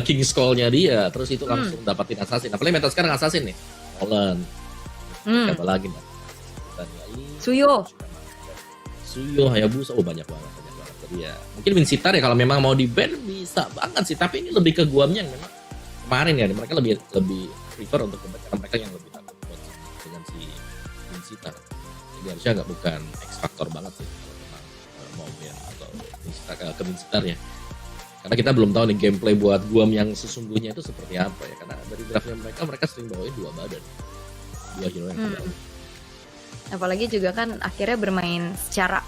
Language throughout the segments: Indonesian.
King Skull-nya dia, terus itu langsung dapatin assassin. Apalagi meta sekarang assassin nih. Nolan. Siapa lagi nih? Suyo. Suyo, Hayabusa, banyak banget. Jadi ya, mungkin Winsitar ya kalau memang mau di ban bisa banget sih, tapi ini lebih ke Guamnya yang memang kemarin ya, mereka lebih prefer untuk karena mereka yang lebih takut dengan si Winsitar. Jadi harusnya nggak bukan X factor banget sih kalau memang mau ban atau Winsitar ke Winsitar ya. Karena kita belum tahu nih gameplay buat Guam yang sesungguhnya itu seperti apa ya. Karena dari draftnya mereka sering bawain 2 badan. 2 hero yang terbaik. Apalagi juga kan akhirnya bermain secara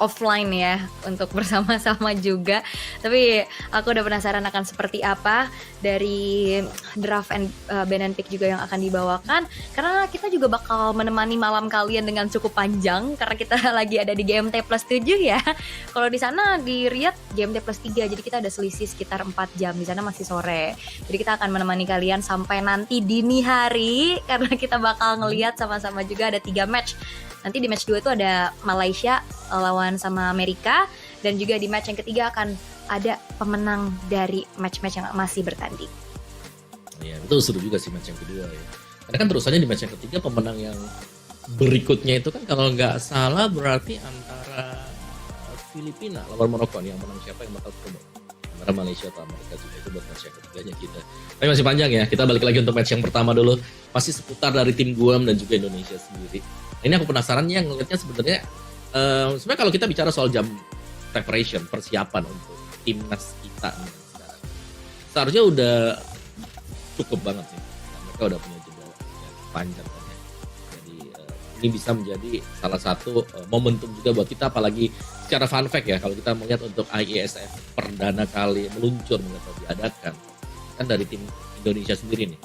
offline ya untuk bersama-sama juga. Tapi aku udah penasaran akan seperti apa dari draft and ban and pick juga yang akan dibawakan, karena kita juga bakal menemani malam kalian dengan cukup panjang karena kita lagi ada di GMT plus 7 ya. Kalau di sana di Riyadh GMT plus 3, jadi kita ada selisih sekitar 4 jam, di sana masih sore. Jadi kita akan menemani kalian sampai nanti dini hari karena kita bakal ngelihat sama-sama juga ada 3 match. Nanti di match 2 itu ada Malaysia lawan sama Amerika, dan juga di match yang ketiga akan ada pemenang dari match-match yang masih bertanding. Iya, itu seru juga sih match yang kedua ya. Karena kan terusannya di match yang ketiga pemenang yang berikutnya itu kan kalau nggak salah berarti antara Filipina lawan Maroko nih, yang menang siapa yang bakal ketemu. Antara Malaysia atau Amerika juga, itu buat match yang ketiganya kita. Tapi masih panjang ya, kita balik lagi untuk match yang pertama dulu. Pasti seputar dari tim Guam dan juga Indonesia sendiri. Ini aku penasaran yang ngelihatnya sebenarnya sebenarnya kalau kita bicara soal jam preparation, persiapan untuk timnas kita nih sekarang, seharusnya udah cukup banget sih. Mereka udah punya jeda yang panjang kan ya. Jadi ini bisa menjadi salah satu momentum juga buat kita, apalagi secara fun fact ya, kalau kita melihat untuk IESF perdana kali meluncur atau diadakan kan dari tim Indonesia sendiri nih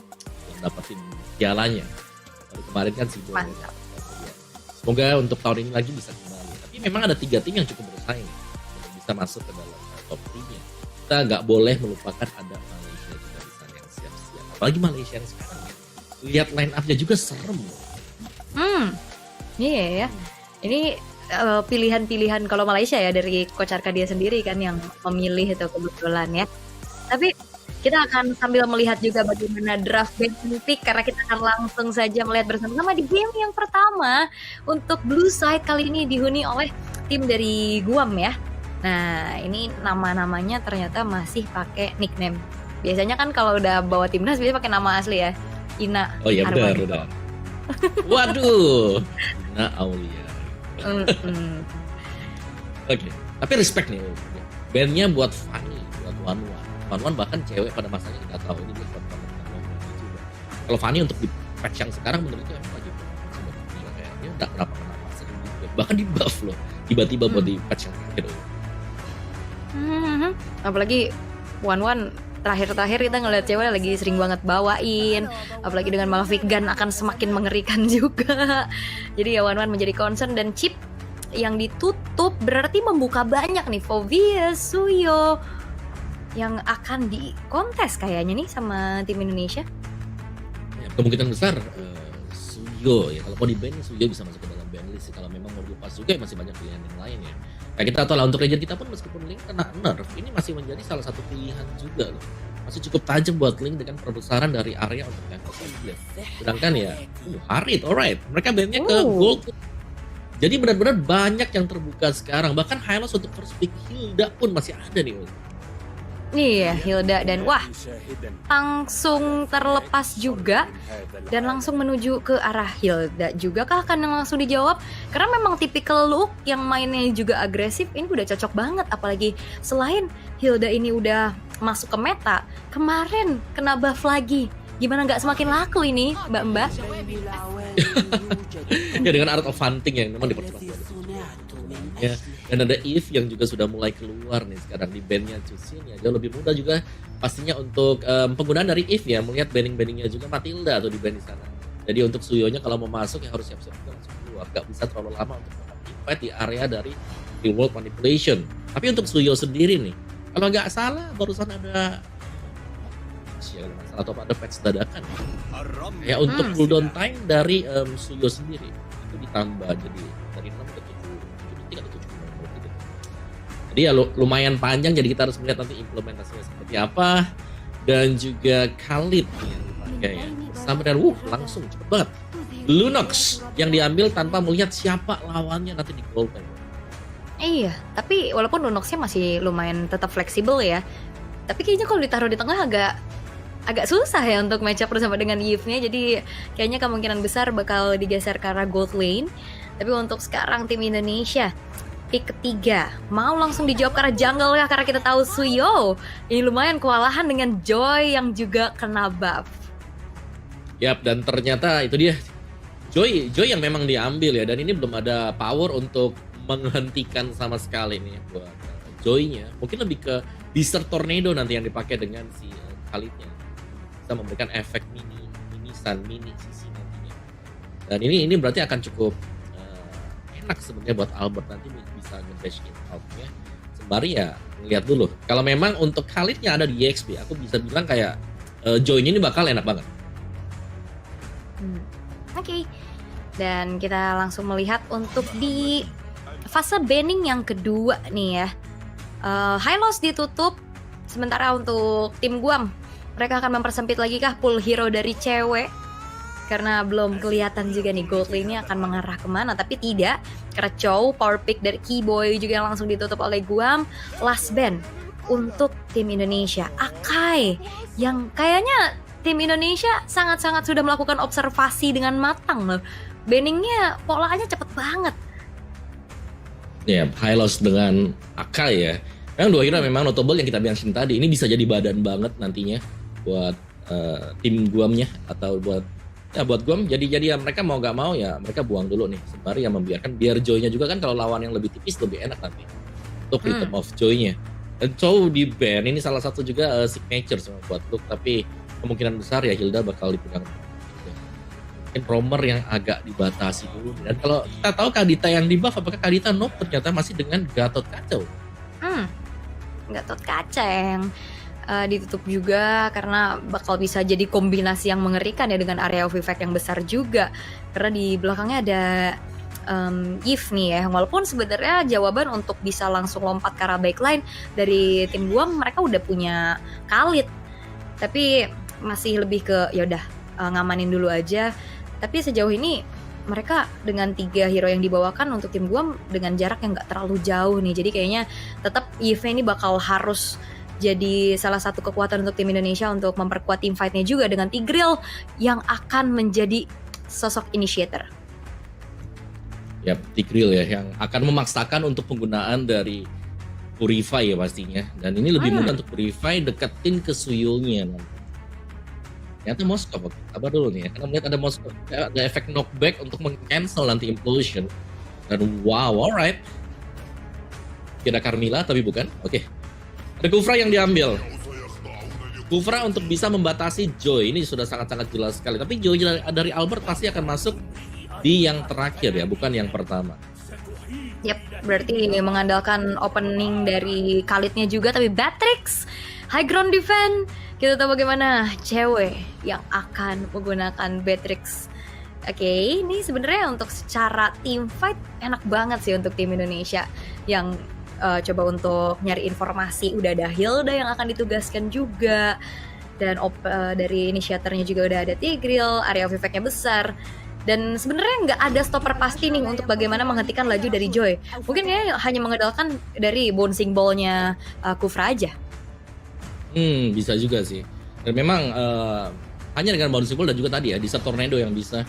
yang dapetin pialanya. Baru kemarin kan sih. Semoga untuk tahun ini lagi bisa kembali. Tapi memang ada 3 tim yang cukup bersaing untuk bisa masuk ke dalam top 3. Kita nggak boleh melupakan ada Malaysia juga di sana yang siap-siap. Apalagi Malaysia yang sekarang ya. Lihat line up-nya juga serem. Iya ya. Ini pilihan-pilihan kalau Malaysia ya dari Coach Arkadia sendiri kan yang memilih itu kebetulan ya. Tapi kita akan sambil melihat juga bagaimana draft ban and pick, karena kita akan langsung saja melihat bersama-sama di game yang pertama untuk Blue Side kali ini dihuni oleh tim dari Guam ya. Nah, ini nama-namanya ternyata masih pakai nickname. Biasanya kan kalau udah bawa timnas biasanya pakai nama asli ya. Ina. Oh iya benar. Waduh. Ina Aulia. Oke, tapi respect nih. Bandnya buat Fanny, buat Wanwan bahkan cewek pada masanya kita tahu ini dia juga. Kalau Fanny untuk di patch yang sekarang menurut itu emang lagi kayak dia udah kenapa sering gitu. Bahkan di buff loh, tiba-tiba buat di patch yang terakhir. Apalagi Wanwan terakhir-terakhir kita ngeliat cewek lagi sering banget bawain, apalagi dengan Malavik Gun akan semakin mengerikan juga. Jadi ya Wanwan menjadi concern, dan chip yang ditutup berarti membuka banyak nih Fovia, Suyo yang akan dikontes kayaknya nih sama tim Indonesia. Ya, kemungkinan besar Suyo ya, kalau mau di ban Suyo bisa masuk ke dalam ban list. Kalau memang mau dilepas juga masih banyak pilihan yang lain ya. Kayak kita tahu lah untuk Legend kita pun meskipun Link kena nerf, ini masih menjadi salah satu pilihan juga loh. Masih cukup tajam buat Link dengan perbesaran dari area untuk level 9. Sedangkan ya, Harit, alright, mereka bandnya ke gold. Jadi benar-benar banyak yang terbuka sekarang. Bahkan highlight untuk first pick Hilda pun masih ada nih. Iya, Hilda, dan wah, langsung terlepas juga dan langsung menuju ke arah Hilda juga kah akan langsung dijawab, karena memang tipikal look yang mainnya juga agresif ini udah cocok banget. Apalagi selain Hilda ini udah masuk ke meta, kemarin kena buff lagi, gimana nggak semakin laku ini mbak-mbak? Ya dengan Art of Hunting yang memang dipercepat ya. Dan ada Eve yang juga sudah mulai keluar nih sekarang di bandnya Cusin ya, jauh lebih mudah juga pastinya untuk penggunaan dari Eve ya, melihat bandingnya juga Matilda atau di band di sana. Jadi untuk Suyonya kalau mau masuk ya harus siap-siap juga langsung keluar, gak bisa terlalu lama untuk invite di area dari Real World Manipulation. Tapi untuk Suyo sendiri nih, kalau nggak salah barusan ada atau ada patch dadakan ya untuk cooldown time dari Suyo sendiri itu ditambah jadi dari 6 ke 7 atau 7 gitu. Jadi ya lumayan panjang, jadi kita harus melihat nanti implementasinya seperti apa. dan juga Khalid yang dipakai ya. Sama dengan langsung cepet banget. Lunox yang diambil tanpa melihat siapa lawannya nanti di gold time. Iya, tapi walaupun Lunox-nya masih lumayan tetap fleksibel ya. Tapi kayaknya kalau ditaruh di tengah agak susah ya untuk match up bersama dengan Yves-nya. Jadi kayaknya kemungkinan besar bakal digeser ke arah gold lane. Tapi untuk sekarang tim Indonesia pick ketiga mau langsung dijawab ke arah jungle ya, karena kita tahu Suyo ini lumayan kewalahan dengan Joy yang juga kena buff. Yap, dan ternyata itu dia Joy yang memang diambil ya, dan ini belum ada power untuk menghentikan sama sekali nih buat Joy-nya. Mungkin lebih ke Desert Tornado nanti yang dipakai dengan si Khalid-nya. Bisa memberikan efek mini sisi nantinya. Dan ini berarti akan cukup enak sebenarnya buat Albert nanti bisa nge-dash in out-nya. Sembari ya ngeliat dulu. Kalau memang untuk Khalid-nya ada di EXP, aku bisa bilang kayak Joy-nya ini bakal enak banget. Oke. Dan kita langsung melihat untuk di fase banning yang kedua nih ya. High Loss ditutup. Sementara untuk tim Guam, mereka akan mempersempit lagi kah pool hero dari cewek? Karena belum kelihatan juga nih gold lane-nya akan mengarah kemana. Tapi tidak, karena Chow, power pick dari Keyboy juga yang langsung ditutup oleh Guam. Last ban untuk tim Indonesia, Akai, yang kayaknya tim Indonesia sangat-sangat sudah melakukan observasi dengan matang loh. Banningnya polanya cepet banget. Ya, High Loss dengan Akai ya. Memang dua hero memang notable yang kita mention tadi. Ini bisa jadi badan banget nantinya buat tim Guamnya atau buat Guam. Jadi ya mereka mau gak mau ya mereka buang dulu nih. Sembari yang membiarkan biar Joy-nya juga kan kalau lawan yang lebih tipis lebih enak nanti untuk rhythm of Joy-nya. Dan Chow di ban ini salah satu juga signature sama buat Luke, tapi kemungkinan besar ya Hilda bakal dipegang. Mungkin roamer yang agak dibatasi dulu. Dan kalau kita tahu Kadita yang di buff, apakah Kadita nope ternyata masih dengan Gatot Kaca. Gatot Kaca yang ditutup juga karena bakal bisa jadi kombinasi yang mengerikan ya dengan area of effect yang besar juga. Karena di belakangnya ada Yves nih ya, walaupun sebenarnya jawaban untuk bisa langsung lompat ke arah backline dari tim Guam mereka udah punya Khalid. Tapi masih lebih ke ya udah ngamanin dulu aja. Tapi sejauh ini mereka dengan 3 hero yang dibawakan untuk tim Guam dengan jarak yang gak terlalu jauh nih. Jadi kayaknya tetap Yves ini bakal harus jadi salah satu kekuatan untuk tim Indonesia untuk memperkuat tim fight-nya juga dengan Tigreal yang akan menjadi sosok initiator. Ya, Tigreal ya yang akan memaksakan untuk penggunaan dari Purify ya pastinya. Dan ini lebih mudah untuk Purify deketin ke Suyulnya nanti. Ternyata Moskov, sabar dulu nih ya. Karena melihat ada Moskov, ada efek knockback untuk meng-cancel nanti Implosion. Dan wow, alright. Kira Carmilla tapi bukan, oke. Ada Kufra yang diambil. Kufra untuk bisa membatasi Joy, ini sudah sangat-sangat jelas sekali. Tapi Joy dari Albert pasti akan masuk di yang terakhir ya, bukan yang pertama. Yap, berarti mengandalkan opening dari Khalid-nya juga, tapi Batrix high ground defense. Kita tahu bagaimana cewek yang akan menggunakan Batrix. Oke, ini sebenarnya untuk secara team fight enak banget sih untuk tim Indonesia yang coba untuk nyari informasi. Udah ada Hilda yang akan ditugaskan juga, dan dari inisiatornya juga udah ada Tigreal, area of effect-nya besar. Dan sebenarnya nggak ada stopper pasti nih untuk bagaimana menghentikan laju dari Joy. Mungkin ya hanya mengandalkan dari bouncing ball-nya Kufra aja. Bisa juga sih. Dan memang hanya dengan bouncing ball dan juga tadi ya Desert Tornado yang bisa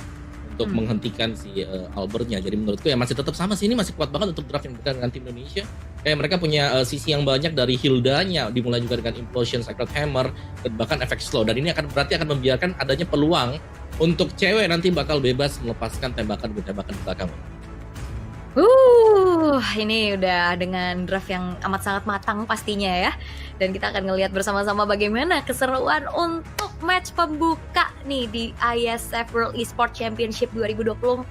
untuk menghentikan si Albertnya. Jadi menurutku ya masih tetap sama sih, ini masih kuat banget untuk draft yang dengan tim Indonesia. Kayak mereka punya sisi yang banyak dari Hildanya, dimulai juga dengan Implosion, Sacred Hammer, dan bahkan efek slow. Dan ini berarti akan membiarkan adanya peluang untuk cewek nanti bakal bebas melepaskan tembakan di belakang. Ini udah dengan draft yang amat sangat matang pastinya ya. Dan kita akan ngelihat bersama-sama bagaimana keseruan untuk match pembuka nih di ISF World Esports Championship 2024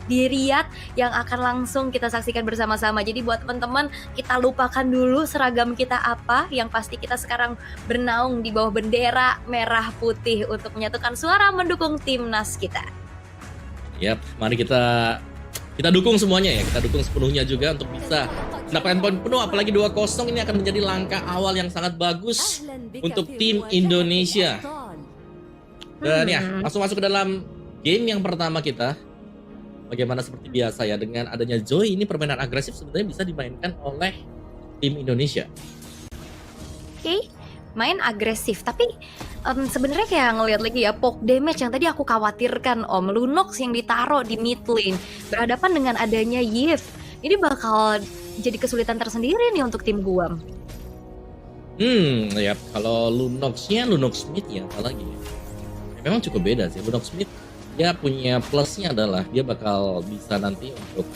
di Riyadh yang akan langsung kita saksikan bersama-sama. Jadi buat teman-teman, kita lupakan dulu seragam kita apa, yang pasti kita sekarang bernaung di bawah bendera merah putih untuk menyatukan suara mendukung timnas kita. Yap, mari kita kita dukung semuanya ya, kita dukung sepenuhnya juga untuk bisa mendapatkan poin penuh, apalagi 2-0 ini akan menjadi langkah awal yang sangat bagus untuk tim Indonesia. Dan ya, langsung masuk ke dalam game yang pertama kita. Bagaimana seperti biasa ya, dengan adanya Zoe ini permainan agresif sebenarnya bisa dimainkan oleh tim Indonesia. Oke, main agresif, tapi sebenarnya kayak ngelihat lagi ya poke damage yang tadi aku khawatirkan Om, Lunox yang ditaruh di mid lane berhadapan dengan adanya Yves. Ini bakal jadi kesulitan tersendiri nih untuk tim Guam. Ya kalau Lunox-nya Lunox Smith ya, apalagi ya. Memang cukup beda sih. Lunox Smith dia punya plusnya adalah dia bakal bisa nanti untuk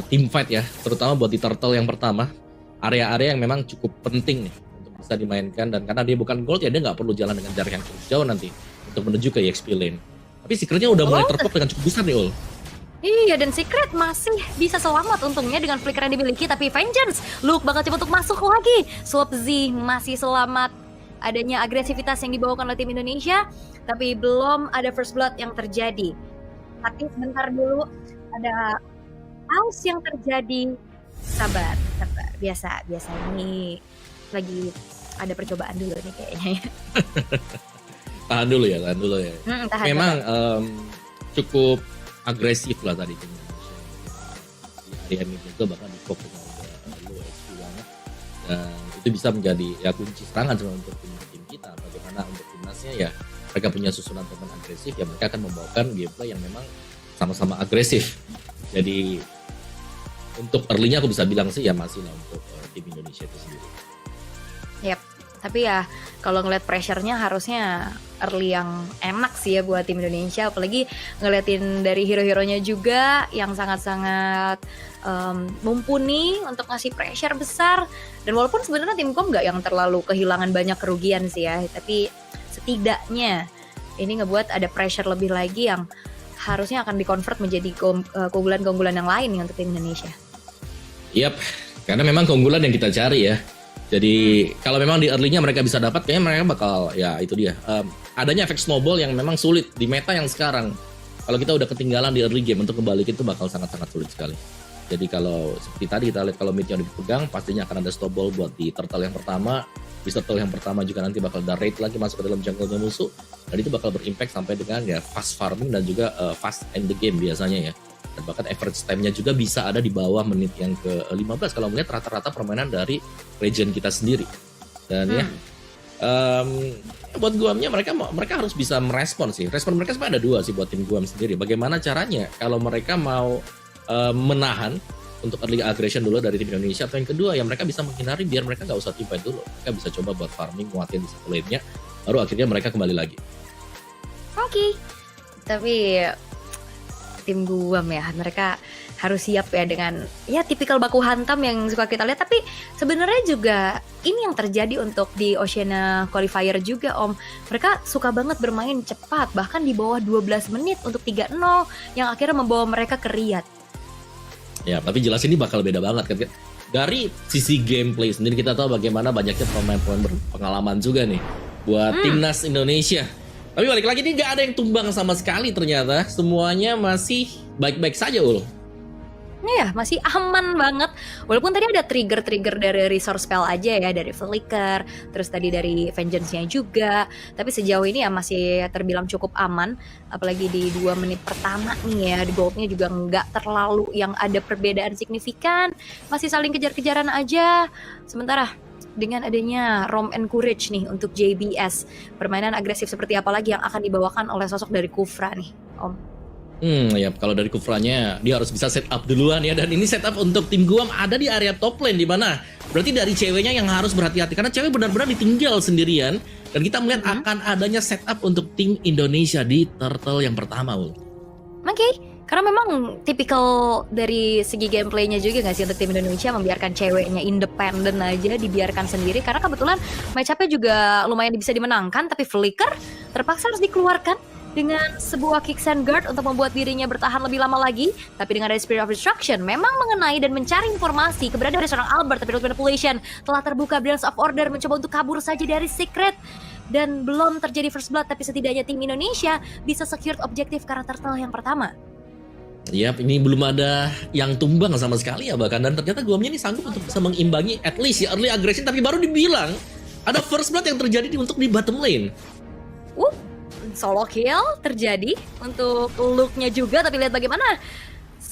team fight ya, terutama buat di turtle yang pertama, area-area yang memang cukup penting nih untuk bisa dimainkan, dan karena dia bukan gold ya dia nggak perlu jalan dengan jarak yang cukup jauh nanti untuk menuju ke EXP lane. Tapi secretnya udah mulai tertutup dengan cukup besar nih Ul. Iya, dan Secret masih bisa selamat untungnya dengan flicker yang dimiliki, tapi Vengeance Luke bakal coba untuk masuk lagi. Swap Z masih selamat. Adanya agresivitas yang dibawakan oleh tim Indonesia, tapi belum ada first blood yang terjadi. Tapi sebentar dulu, ada pause yang terjadi. Sabar. Biasa ini lagi ada percobaan dulu nih kayaknya ya. Tahan dulu ya. Tahan. Memang cukup agresif lah tadi tim Indonesia. Di area mid itu bahkan di fokus dengan low HP banget. Dan itu bisa menjadi ya kunci serangan sebenarnya untuk tim kita. Bagaimana untuk timnasnya ya, mereka punya susunan pemain agresif ya, mereka akan membawakan gameplay yang memang sama-sama agresif. Jadi untuk early-nya aku bisa bilang sih ya masih lah untuk tim Indonesia itu sendiri. Yap, tapi ya kalau ngeliat pressure-nya harusnya early yang enak sih ya buat tim Indonesia, apalagi ngeliatin dari hero-heronya juga yang sangat-sangat mumpuni untuk ngasih pressure besar. Dan walaupun sebenarnya tim Kom nggak yang terlalu kehilangan banyak kerugian sih ya, tapi setidaknya ini ngebuat ada pressure lebih lagi yang harusnya akan di-convert menjadi keunggulan-keunggulan yang lain nih untuk tim Indonesia. Yap, karena memang keunggulan yang kita cari ya. Jadi kalau memang di early-nya mereka bisa dapat, kayaknya mereka bakal ya itu dia. Adanya efek snowball yang memang sulit di meta yang sekarang. Kalau kita udah ketinggalan di early game untuk kembali itu bakal sangat-sangat sulit sekali. Jadi kalau seperti tadi kita lihat kalau mid-nya udah dipegang, pastinya akan ada snowball buat di turtle yang pertama. Di turtle yang pertama juga nanti bakal ada raid lagi masuk ke dalam jungle-nya musuh. Dan itu bakal berimpact sampai dengan ya fast farming dan juga fast end the game biasanya ya. Dan bahkan average time-nya juga bisa ada di bawah menit yang ke-15 kalau melihat rata-rata permainan dari region kita sendiri. Dan ya buat Guamnya mereka harus bisa merespon sih. Respon mereka sebenarnya ada dua sih buat tim Guam sendiri. Bagaimana caranya kalau mereka mau menahan untuk early aggression dulu dari tim Indonesia, atau yang kedua ya mereka bisa menghindari biar mereka nggak usah team fight dulu. Mereka bisa coba buat farming, nguatin di satu lane-nya, baru akhirnya mereka kembali lagi. Oke. Tapi tim Guam ya, mereka harus siap ya dengan ya tipikal baku hantam yang suka kita lihat. Tapi sebenarnya juga ini yang terjadi untuk di Oceania Qualifier juga Om. Mereka suka banget bermain cepat, bahkan di bawah 12 menit untuk 3-0 yang akhirnya membawa mereka ke Riyadh. Ya, tapi jelas ini bakal beda banget kan. Dari sisi gameplay sendiri kita tahu bagaimana banyaknya pemain-pemain berpengalaman juga nih buat timnas Indonesia. Tapi balik lagi ini nggak ada yang tumbang sama sekali ternyata. Semuanya masih baik-baik saja Ul. Iya, masih aman banget. Walaupun tadi ada trigger-trigger dari resource spell aja ya, dari Flicker, terus tadi dari Vengeance-nya juga. Tapi sejauh ini ya masih terbilang cukup aman. Apalagi di 2 menit pertama nih ya, di goldnya juga nggak terlalu yang ada perbedaan signifikan. Masih saling kejar-kejaran aja. Sementara dengan adanya Rom and Courage nih untuk JBS, permainan agresif seperti apa lagi yang akan dibawakan oleh sosok dari Kufra nih, Om? Ya kalau dari Kufranya dia harus bisa setup duluan ya, dan ini setup untuk tim Guam ada di area top lane, di mana berarti dari ceweknya yang harus berhati-hati karena cewek benar-benar ditinggal sendirian, dan kita melihat akan adanya setup untuk tim Indonesia di turtle yang pertama Ul. Oke, karena memang tipikal dari segi gameplaynya juga nggak sih untuk tim Indonesia membiarkan ceweknya independen aja, dibiarkan sendiri karena kebetulan match-up-nya juga lumayan bisa dimenangkan, tapi Flicker terpaksa harus dikeluarkan dengan sebuah kick and guard untuk membuat dirinya bertahan lebih lama lagi. Tapi dengan ada Spirit of Destruction memang mengenai dan mencari informasi keberadaan dari seorang Albert, tapi Manipulation telah terbuka. Brilliance of Order mencoba untuk kabur saja dari Secret, dan belum terjadi first blood, tapi setidaknya tim Indonesia bisa secure objektif karakter turtle yang pertama. Yap, ini belum ada yang tumbang sama sekali ya bahkan, dan ternyata Guamnya ini sanggup untuk bisa mengimbangi at least ya early aggression, tapi baru dibilang ada first blood yang terjadi untuk di bottom lane. Uh, solo kill terjadi untuk look-nya juga, tapi lihat bagaimana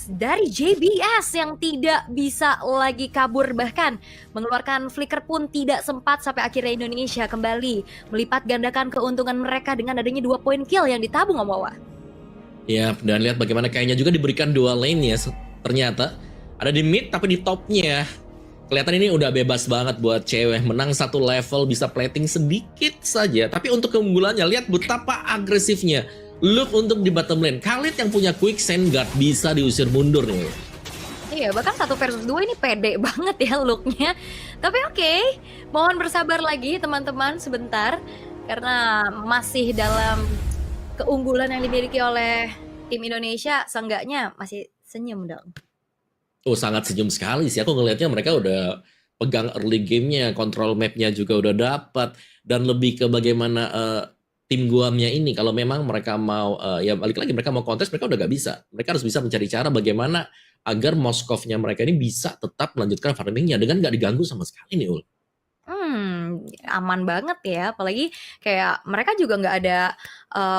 dari JBS yang tidak bisa lagi kabur, bahkan mengeluarkan flicker pun tidak sempat sampai akhirnya Indonesia kembali melipat gandakan keuntungan mereka dengan adanya 2 poin kill yang ditabung Om Wawa. Ya, dan lihat bagaimana kayaknya juga diberikan dua lane ya. Ternyata ada di mid tapi di topnya. Kelihatan ini udah bebas banget buat cewek. Menang satu level, bisa plating sedikit saja. Tapi untuk keunggulannya, lihat betapa agresifnya Look untuk di bottom lane. Khalid yang punya quick sand guard bisa diusir mundur nih. Iya, bahkan 1 versus 2 ini pede banget ya looknya. Tapi oke, mohon bersabar lagi teman-teman sebentar. Karena masih dalam keunggulan yang dimiliki oleh tim Indonesia, seenggaknya masih senyum dong. Oh, sangat senyum sekali sih. Aku ngelihatnya mereka udah pegang early game-nya, kontrol map-nya juga udah dapat, dan lebih ke bagaimana tim Guamnya ini kalau memang mereka mau ya balik lagi mereka mau kontes, mereka udah gak bisa. Mereka harus bisa mencari cara bagaimana agar Moskov-nya mereka ini bisa tetap melanjutkan farming-nya dengan gak diganggu sama sekali nih, Ul. Aman banget ya, apalagi kayak mereka juga nggak ada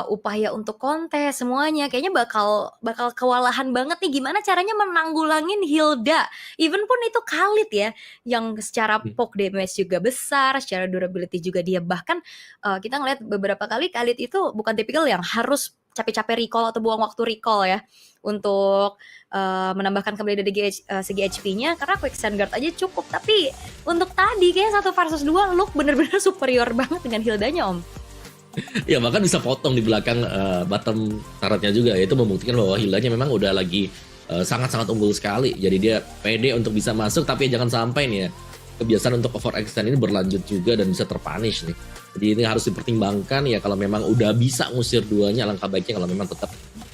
upaya untuk kontes semuanya. Kayaknya bakal kewalahan banget nih gimana caranya menanggulangin Hilda. Even pun itu Khalid ya, yang secara poke damage juga besar, secara durability juga dia. Bahkan kita ngeliat beberapa kali Khalid itu bukan tipikal yang harus capek-capek recall atau buang waktu recall ya untuk menambahkan kembali dari segi HP-nya, karena quick stand guard aja cukup. Tapi untuk tadi kayak 1 versus 2 Look bener-bener superior banget dengan Hildanya Om. Ya bahkan bisa potong di belakang bottom turretnya juga, yaitu membuktikan bahwa Hildanya memang udah lagi sangat-sangat unggul sekali. Jadi dia pede untuk bisa masuk, tapi jangan sampai nih ya kebiasaan untuk overextend ini berlanjut juga dan bisa terpunish nih. Jadi ini harus dipertimbangkan ya, kalau memang udah bisa ngusir duanya, alangkah baiknya kalau memang tetap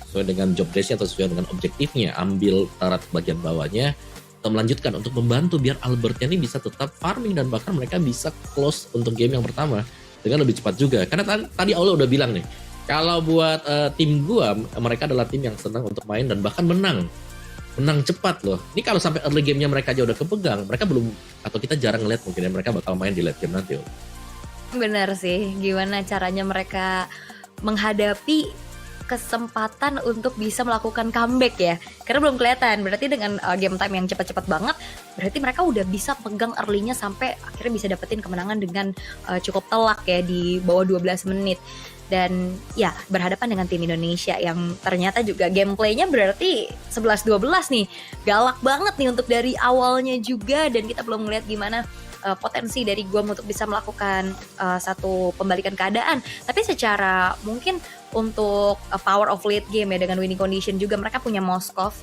sesuai dengan job desk-nya atau sesuai dengan objektifnya, ambil turret bagian bawahnya atau melanjutkan untuk membantu biar Albertnya ini bisa tetap farming dan bahkan mereka bisa close untuk game yang pertama dengan lebih cepat juga. Karena tadi Allah udah bilang nih, kalau buat tim gua, mereka adalah tim yang senang untuk main dan bahkan menang cepat loh. Ini kalau sampai early game-nya mereka aja udah kepegang, mereka belum, atau kita jarang ngeliat mungkin ya mereka bakal main di late game nanti. Bener sih, gimana caranya mereka menghadapi kesempatan untuk bisa melakukan comeback ya, karena belum kelihatan. Berarti dengan game time yang cepat-cepat banget, berarti mereka udah bisa pegang early-nya sampai akhirnya bisa dapetin kemenangan dengan cukup telak ya di bawah 12 menit. Dan ya berhadapan dengan tim Indonesia yang ternyata juga gameplaynya berarti 11-12 nih, galak banget nih untuk dari awalnya juga. Dan kita belum melihat gimana potensi dari Guam untuk bisa melakukan satu pembalikan keadaan. Tapi secara mungkin untuk power of late game ya, dengan winning condition juga mereka punya Moskov,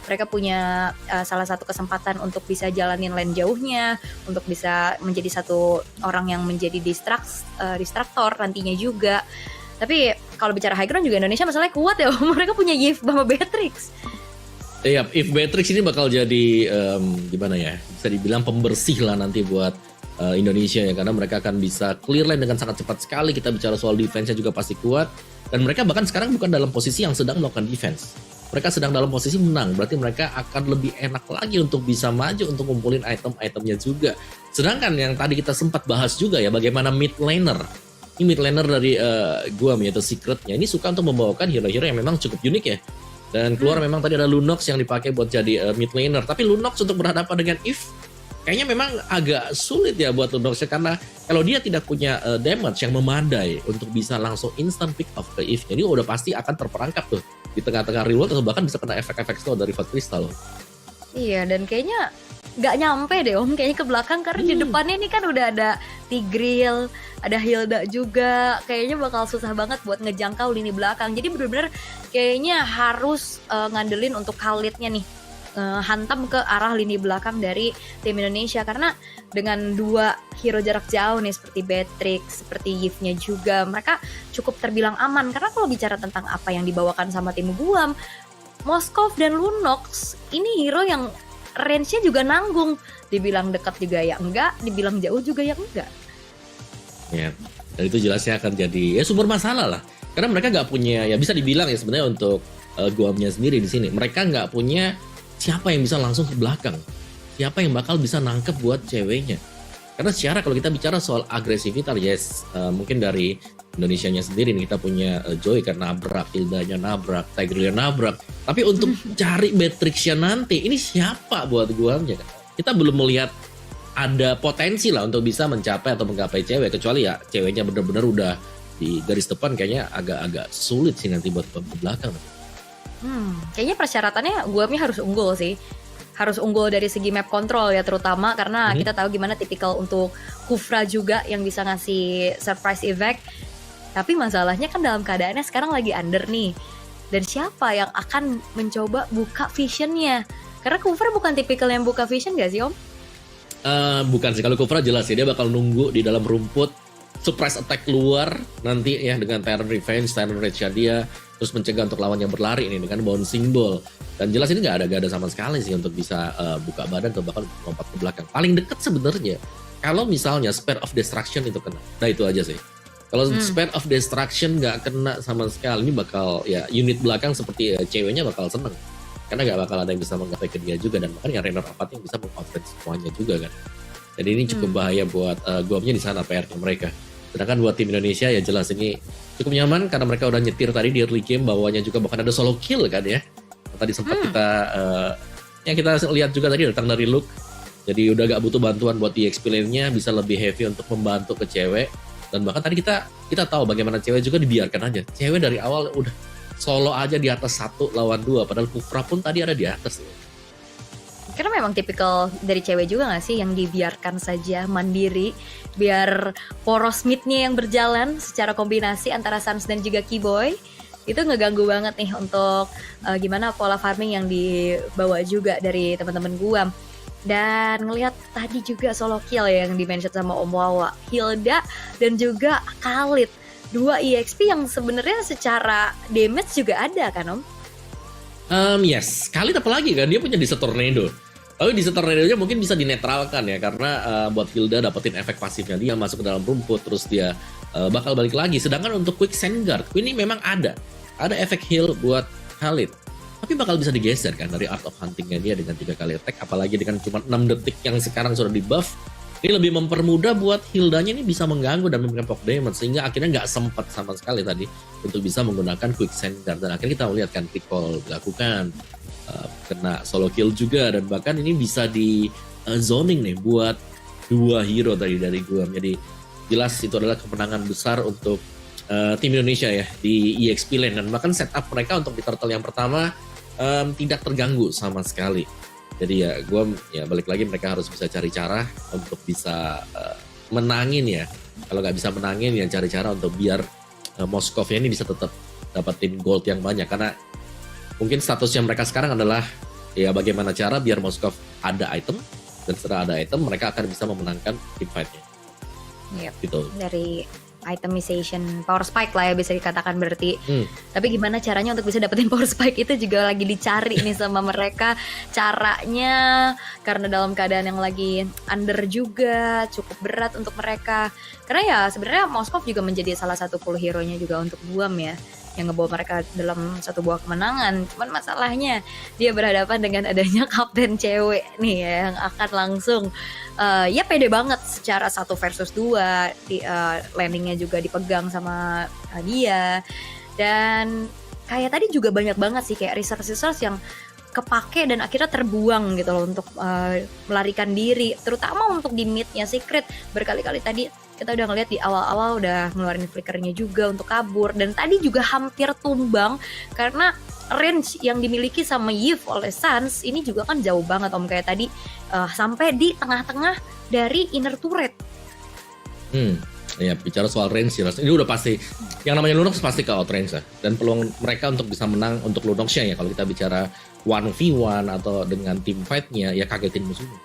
mereka punya salah satu kesempatan untuk bisa jalanin lane jauhnya, untuk bisa menjadi satu orang yang menjadi distraktor nantinya juga. Tapi kalau bicara high ground juga Indonesia masalahnya kuat ya, mereka punya Yves sama Beatrix. Iya, If Beatrix ini bakal jadi gimana ya, bisa dibilang pembersih lah nanti buat Indonesia ya, karena mereka akan bisa clear lane dengan sangat cepat sekali. Kita bicara soal defense-nya juga pasti kuat, dan mereka bahkan sekarang bukan dalam posisi yang sedang melakukan defense, mereka sedang dalam posisi menang. Berarti mereka akan lebih enak lagi untuk bisa maju untuk ngumpulin item-itemnya juga. Sedangkan yang tadi kita sempat bahas juga ya, bagaimana mid laner. Ini mid laner dari Guam yaitu Secretnya ini suka untuk membawakan hero-hero yang memang cukup unik ya. Dan keluar memang tadi ada Lunox yang dipakai buat jadi mid laner. Tapi Lunox untuk berhadapan dengan Eve kayaknya memang agak sulit ya buat Lunox, karena kalau dia tidak punya damage yang memadai untuk bisa langsung instant pick off ke Eve, jadi udah pasti akan terperangkap tuh di tengah-tengah real world, atau bahkan bisa kena efek-efek slow dari Fat Crystal. Iya, dan kayaknya nggak nyampe deh Om kayaknya ke belakang, karena di depannya ini kan udah ada Tigreal, ada Hilda juga. Kayaknya bakal susah banget buat ngejangkau lini belakang. Jadi bener-bener kayaknya harus ngandelin untuk Khalidnya nih, hantam ke arah lini belakang dari tim Indonesia. Karena dengan 2 hero jarak jauh nih seperti Beatrix, seperti Yves-nya juga, mereka cukup terbilang aman. Karena kalau bicara tentang apa yang dibawakan sama tim Guam, Moskov dan Lunox ini hero yang range-nya juga nanggung. Dibilang dekat juga ya enggak, dibilang jauh juga ya enggak. Ya, dan itu jelasnya akan jadi ya sumber masalah lah. Karena mereka nggak punya, ya bisa dibilang ya sebenarnya untuk Guamnya sendiri di sini. Mereka nggak punya siapa yang bisa langsung ke belakang, siapa yang bakal bisa nangkep buat ceweknya. Karena secara kalau kita bicara soal agresivitas, yes, mungkin dari Indonesianya sendiri nih kita punya Joy kan nabrak, Hildanya nabrak, Tigerlia nabrak. Tapi untuk cari Beatrixnya nanti, ini siapa buat Guamnya? Kita belum melihat ada potensi lah untuk bisa mencapai atau menggapai cewek, kecuali ya ceweknya benar-benar udah di garis depan, kayaknya agak sulit sih nanti buat ke belakang. Kayaknya persyaratannya Guamnya harus unggul sih. Harus unggul dari segi map control ya terutama karena kita tahu gimana tipikal untuk Kufra juga yang bisa ngasih surprise effect. Tapi masalahnya kan dalam keadaannya sekarang lagi under nih. Dan siapa yang akan mencoba buka visionnya? Karena Kufra bukan tipikal yang buka vision gak sih Om? Bukan sih, kalau Kufra jelas ya dia bakal nunggu di dalam rumput, surprise attack keluar nanti ya dengan Tyrant Revenge, Tyrant Rage dia, terus mencegah untuk lawan yang berlari ini dengan bouncing ball. Dan jelas ini gak ada sama sekali sih untuk bisa buka badan atau bahkan lompat ke belakang. Paling dekat sebenarnya kalau misalnya Spare of Destruction itu kena, nah itu aja sih. Kalau Spare of Destruction gak kena sama sekali, ini bakal ya unit belakang seperti ceweknya bakal seneng. Karena gak bakal ada yang bisa menggapai ke dia juga, dan bahkan yang runner up yang bisa meng-offset semuanya juga kan. Jadi ini cukup bahaya buat Guamnya di sana PR-nya mereka. Sedangkan buat tim Indonesia ya jelas ini cukup nyaman karena mereka udah nyetir tadi di early game, bawahnya juga bahkan ada solo kill kan ya. Tadi sempat yang kita lihat juga tadi datang dari Luke. Jadi udah gak butuh bantuan buat di XP lane-nya, bisa lebih heavy untuk membantu ke cewek. Dan bahkan tadi kita tahu bagaimana cewek juga dibiarkan aja. Cewek dari awal udah solo aja di atas 1 lawan 2, padahal Kufra pun tadi ada di atas. Karena memang tipikal dari cewek juga gak sih yang dibiarkan saja mandiri biar poros mid-nya yang berjalan secara kombinasi antara Sans dan juga Keyboy itu ngeganggu banget nih untuk gimana pola farming yang dibawa juga dari teman-teman Guam. Dan ngelihat tadi juga solo kill yang di-mention sama Om Wawa, Hilda dan juga Khalid, 2 EXP yang sebenarnya secara damage juga ada kan Om? Yes, Khalid apalagi kan dia punya Desert Tornado. Tapi Desert Tornado-nya mungkin bisa dinetralkan ya, karena buat Hilda dapetin efek pasifnya dia masuk ke dalam rumput, terus dia bakal balik lagi. Sedangkan untuk Quick Sand Guard, ini memang ada efek heal buat Khalid. Tapi bakal bisa digeser kan dari Art of Hunting-nya dia dengan 3 kali attack, apalagi dengan cuma 6 detik yang sekarang sudah di buff. Ini lebih mempermudah buat Hildanya ini bisa mengganggu dan memberikan poke damage, sehingga akhirnya nggak sempat sama sekali tadi untuk bisa menggunakan Quick Sand Guard. Dan akhirnya kita lihat kan recall dilakukan, kena solo kill juga, dan bahkan ini bisa di zoning nih buat 2 hero tadi dari Guam. Jadi jelas itu adalah kemenangan besar untuk tim Indonesia ya di EXP lane, dan bahkan setup mereka untuk di turtle yang pertama tidak terganggu sama sekali. Jadi ya Guam ya balik lagi mereka harus bisa cari cara untuk bisa menangin ya. Kalau nggak bisa menangin ya cari cara untuk biar Moskov-nya ini bisa tetap dapetin gold yang banyak, karena mungkin statusnya mereka sekarang adalah ya bagaimana cara biar Moskov ada item, dan setelah ada item mereka akan bisa memenangkan team fight-nya. Yep. Gitu. Dari itemization power spike lah ya bisa dikatakan berarti. Tapi gimana caranya untuk bisa dapetin power spike itu juga lagi dicari nih sama mereka caranya, karena dalam keadaan yang lagi under juga cukup berat untuk mereka. Karena ya sebenarnya Moskov juga menjadi salah satu pool hero-nya juga untuk Guam ya, yang ngebawa mereka dalam satu buah kemenangan. Cuman masalahnya dia berhadapan dengan adanya kapten cewek nih ya, yang akan langsung ya pede banget secara 1 versus 2 di landingnya juga dipegang sama dia. Dan kayak tadi juga banyak banget sih kayak resource yang kepake dan akhirnya terbuang gitu loh untuk melarikan diri, terutama untuk di midnya Secret. Berkali-kali tadi kita udah ngeliat di awal-awal udah ngeluarin flickernya juga untuk kabur, dan tadi juga hampir tumbang karena range yang dimiliki sama Yves oleh Sans ini juga kan jauh banget Om, kayak tadi sampai di tengah-tengah dari inner turret. Ya bicara soal range ini udah pasti yang namanya Lunox pasti ke outrange lah, dan peluang mereka untuk bisa menang untuk Lunox-nya ya kalau kita bicara 1v1 atau dengan team fight-nya ya kagetin musuhnya.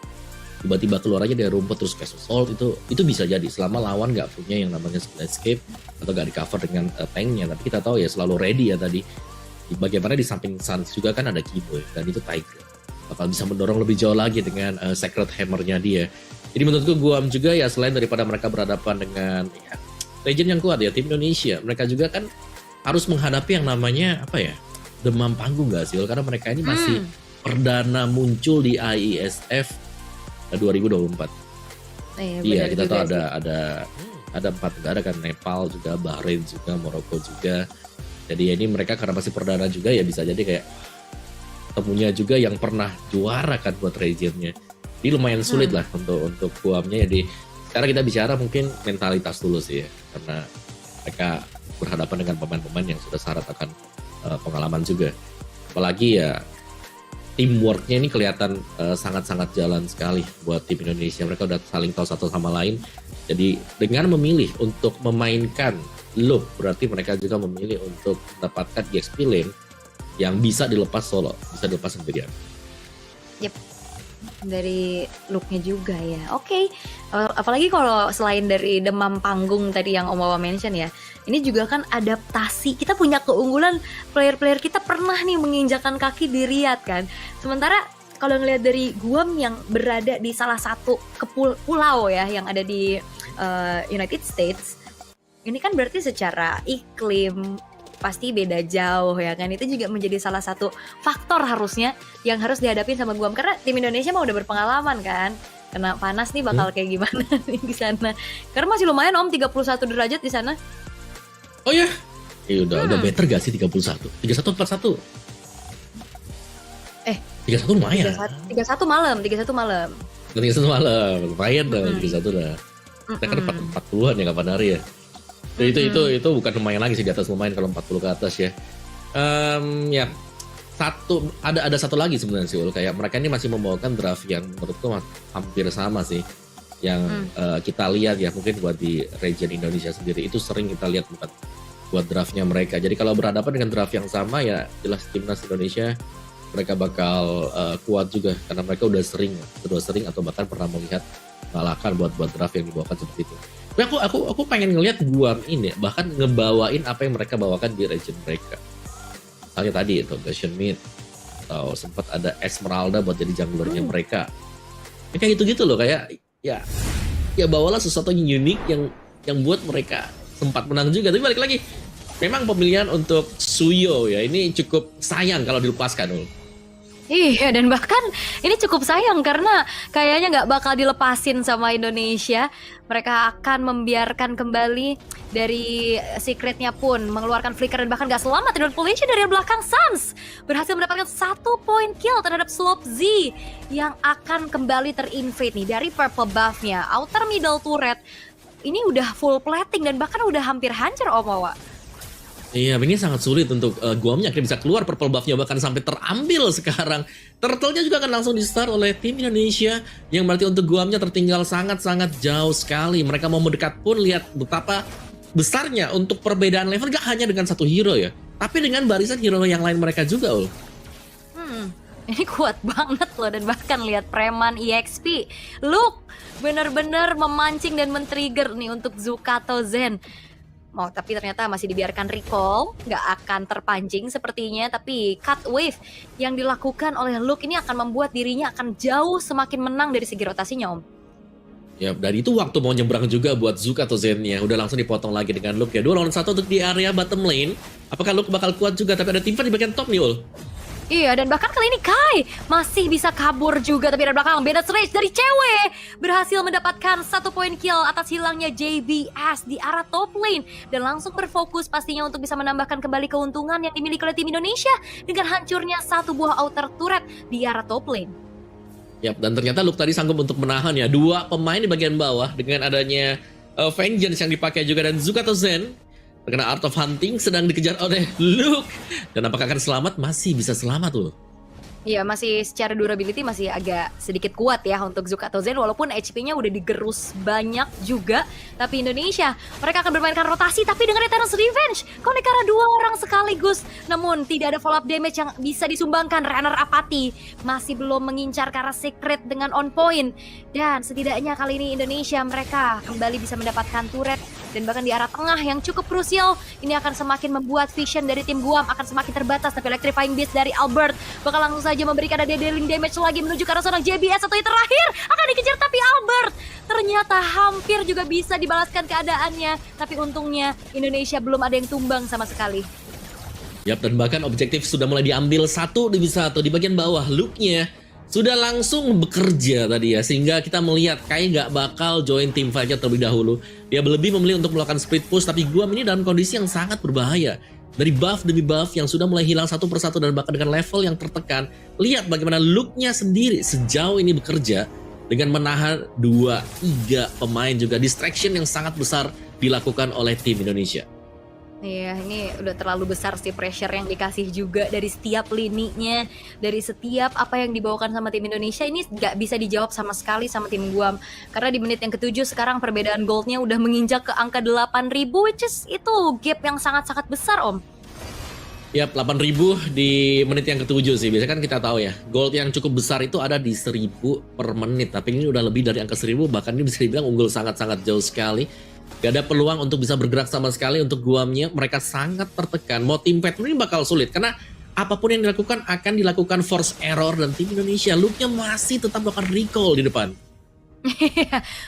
Tiba-tiba keluar aja dari rumput terus cast assault, itu bisa jadi selama lawan nggak punya yang namanya skill escape atau nggak di cover dengan tanknya. Tapi kita tahu ya selalu ready ya tadi. Bagaimana di samping Sans juga kan ada Keyboy dan itu Tiger bakal bisa mendorong lebih jauh lagi dengan Sacred Hammer-nya dia. Jadi menurutku Guam juga ya selain daripada mereka berhadapan dengan legend yang kuat ya tim Indonesia, mereka juga kan harus menghadapi yang namanya apa ya, demam panggung nggak sih? Karena mereka ini masih perdana muncul di IESF 2024. Iya, kita tahu ada 4 negara kan, Nepal juga, Bahrain juga, Maroko juga. Jadi ini mereka karena masih perdana juga ya bisa jadi kayak temunya juga yang pernah juara kan buat regionnya. Jadi lumayan sulit lah untuk Guamnya. Jadi sekarang kita bicara mungkin mentalitas dulu sih ya, karena mereka berhadapan dengan pemain-pemain yang sudah syarat akan pengalaman juga. Apalagi ya teamworknya ini kelihatan sangat-sangat jalan sekali buat tim Indonesia. Mereka udah saling tahu satu sama lain. Jadi dengan memilih untuk memainkan Luke, berarti mereka juga memilih untuk mendapatkan EXP lane yang bisa dilepas solo, bisa dilepas sendirian. Yep. Dari looknya juga ya. Oke. Apalagi kalau selain dari demam panggung tadi yang Om Wawa mention ya, ini juga kan adaptasi. Kita punya keunggulan, player-player kita pernah nih menginjakan kaki di Riyadh kan. Sementara kalau ngelihat dari Guam yang berada di salah satu pulau ya yang ada di United States, ini kan berarti secara iklim pasti beda jauh ya kan. Itu juga menjadi salah satu faktor harusnya yang harus dihadapin sama Guam, karena tim Indonesia mah udah berpengalaman kan. Kena panas nih bakal kayak gimana nih di sana. Karena masih lumayan Om, 31 derajat di sana. Oh ya? Udah better gak sih 31? 31 41? 31 lumayan. 31 malam. 31 malam, lumayan dah 31 dah. Kita kan 40-an ya kapan hari ya. Itu bukan lumayan lagi sih, di atas lumayan kalau 40 ke atas ya. Ya ada satu lagi sebenarnya sih Ul, kayak mereka ini masih membawakan draft yang menurutku hampir sama sih yang kita lihat ya, mungkin buat di region Indonesia sendiri itu sering kita lihat buat draftnya mereka. Jadi kalau berhadapan dengan draft yang sama ya jelas timnas Indonesia mereka bakal kuat juga, karena mereka udah sering atau bahkan pernah melihat mengalahkan buat draft yang dibawakan seperti itu. Tapi aku pengen ngelihat Guam ini bahkan ngebawain apa yang mereka bawakan di region mereka. Misalnya tadi itu Bastion Mid, atau sempat ada Esmeralda buat jadi junglernya mereka. Kayak gitu-gitu loh, kayak ya bawalah sesuatu yang unik yang buat mereka sempat menang juga. Tapi balik lagi, memang pemilihan untuk Suyo ya ini cukup sayang kalau dilepaskan loh. Iya, dan bahkan ini cukup sayang karena kayaknya nggak bakal dilepasin sama Indonesia. Mereka akan membiarkan kembali dari secretnya pun mengeluarkan flicker dan bahkan nggak selamat. Dan Pollution dari belakang Sans berhasil mendapatkan 1 point kill terhadap Slope Z yang akan kembali terinvade nih dari purple buff-nya. Outer middle turret ini udah full plating dan bahkan udah hampir hancur Om Wawa. Iya, ini sangat sulit untuk Guamnya akhirnya bisa keluar purple buff-nya, bahkan sampai terambil sekarang. Turtle-nya juga akan langsung di-start oleh tim Indonesia, yang berarti untuk Guamnya tertinggal sangat-sangat jauh sekali. Mereka mau mendekat pun lihat betapa besarnya untuk perbedaan level, gak hanya dengan satu hero ya, tapi dengan barisan hero yang lain mereka juga loh. Ini kuat banget loh, dan bahkan lihat preman EXP Luke bener-bener memancing dan men-trigger nih untuk Zukato Zen. Tapi ternyata masih dibiarkan recall, nggak akan terpancing sepertinya. Tapi cut wave yang dilakukan oleh Luke ini akan membuat dirinya akan jauh semakin menang dari segi rotasinya Om. Ya, dari itu waktu mau nyebrang juga buat Zuka atau Zen-nya udah langsung dipotong lagi dengan Luke ya. 2 lawan 1 untuk di area bottom lane. Apakah Luke bakal kuat juga? Tapi ada Tifa di bagian top nih Ul. Iya, dan bahkan kali ini Kai masih bisa kabur juga, tapi dari belakang Bennett Rage dari cewek berhasil mendapatkan 1 point kill atas hilangnya JBS di arah top lane dan langsung berfokus pastinya untuk bisa menambahkan kembali keuntungan yang dimiliki oleh tim Indonesia dengan hancurnya 1 buah outer turret di arah top lane. Yap, dan ternyata Luke tadi sanggup untuk menahan ya 2 pemain di bagian bawah dengan adanya Vengeance yang dipakai juga, dan Zukato Zen terkena Art of Hunting sedang dikejar oleh Luke. Dan apakah akan selamat? Masih bisa selamat loh. Iya, masih secara durability masih agak sedikit kuat ya untuk Zukato Zen, walaupun HP-nya udah digerus banyak juga. Tapi Indonesia, mereka akan bermainkan rotasi tapi dengan Eternal's Revenge. Konekara 2 orang sekaligus, namun tidak ada follow up damage yang bisa disumbangkan. Runner Apathy masih belum mengincar ke arah secret dengan on point. Dan setidaknya kali ini Indonesia mereka kembali bisa mendapatkan turret dan bahkan di arah tengah yang cukup krusial. Ini akan semakin membuat vision dari tim Guam akan semakin terbatas. Tapi Electrifying Beast dari Albert bakal langsung saja memberikan ada dealing damage lagi menuju ke arah seorang JBS, atau yang terakhir akan dikejar, tapi Albert ternyata hampir juga bisa dibalaskan keadaannya. Tapi untungnya Indonesia belum ada yang tumbang sama sekali. Yap, dan bahkan objektif sudah mulai diambil satu demi satu di bagian bawah. Luke-nya sudah langsung bekerja tadi ya, sehingga kita melihat kayak nggak bakal join tim fight-nya terlebih dahulu. Dia lebih memilih untuk melakukan split push, tapi Guam ini dalam kondisi yang sangat berbahaya. Dari buff demi buff yang sudah mulai hilang satu persatu dan bahkan dengan level yang tertekan. Lihat bagaimana Luke-nya sendiri sejauh ini bekerja dengan menahan 2-3 pemain juga. Distraction yang sangat besar dilakukan oleh tim Indonesia. Iya, ini udah terlalu besar sih pressure yang dikasih juga dari setiap lininya, dari setiap apa yang dibawakan sama tim Indonesia. Ini nggak bisa dijawab sama sekali sama tim Guam. Karena di menit yang ke-7 sekarang perbedaan goldnya udah menginjak ke angka 8.000, which is itu gap yang sangat-sangat besar, Om. Yap, 8.000 di menit yang ke-7 sih. Biasanya kan kita tahu ya, gold yang cukup besar itu ada di 1.000 per menit. Tapi ini udah lebih dari angka 1.000, bahkan ini bisa dibilang unggul sangat-sangat jauh sekali. Gak ada peluang untuk bisa bergerak sama sekali untuk Guamnya. Mereka sangat tertekan. Mau tim fight ini bakal sulit. Karena apapun yang dilakukan akan dilakukan force error. Dan tim Indonesia, Luke-nya masih tetap melakukan recall di depan.